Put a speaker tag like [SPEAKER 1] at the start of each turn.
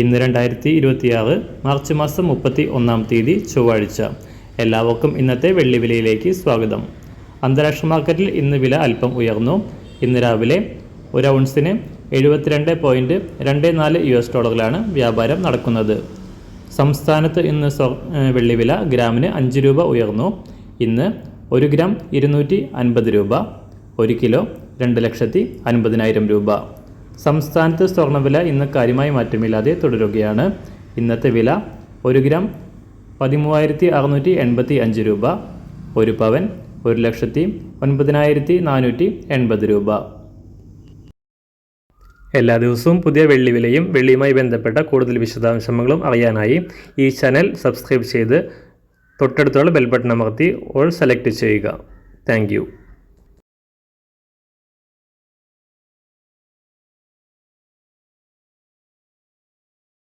[SPEAKER 1] ഇന്ന് 2026 മാർച്ച് മാസം 31 ചൊവ്വാഴ്ച. എല്ലാവർക്കും ഇന്നത്തെ വെള്ളി വിലയിലേക്ക് സ്വാഗതം. അന്താരാഷ്ട്ര മാർക്കറ്റിൽ ഇന്ന് വില അല്പം ഉയർന്നു. ഇന്ന് രാവിലെ ഒരു ഔൺസിന് 72.24 US$ വ്യാപാരം നടക്കുന്നത്. സംസ്ഥാനത്ത് ഇന്ന് വെള്ളി വില ഗ്രാമിന് 5 രൂപ ഉയർന്നു. ഇന്ന് 1 ഗ്രാം 250 രൂപ, 1 കിലോ 2,50,000 രൂപ. സംസ്ഥാനത്ത് സ്വർണ്ണവില ഇന്ന് കാര്യമായി മാറ്റമില്ലാതെ തുടരുകയാണ്. ഇന്നത്തെ വില 1 ഗ്രാം 13,685 രൂപ, 1 പവൻ 1,09,480 രൂപ. എല്ലാ ദിവസവും പുതിയ വെള്ളി വിലയും വെള്ളിയുമായി ബന്ധപ്പെട്ട കൂടുതൽ വിശദാംശങ്ങളും അറിയാനായി ഈ ചാനൽ സബ്സ്ക്രൈബ് ചെയ്ത് തൊട്ടടുത്തുള്ള ബെൽ ബട്ടൺ അമർത്തി ഓൾ സെലക്ട് ചെയ്യുക. Thank you.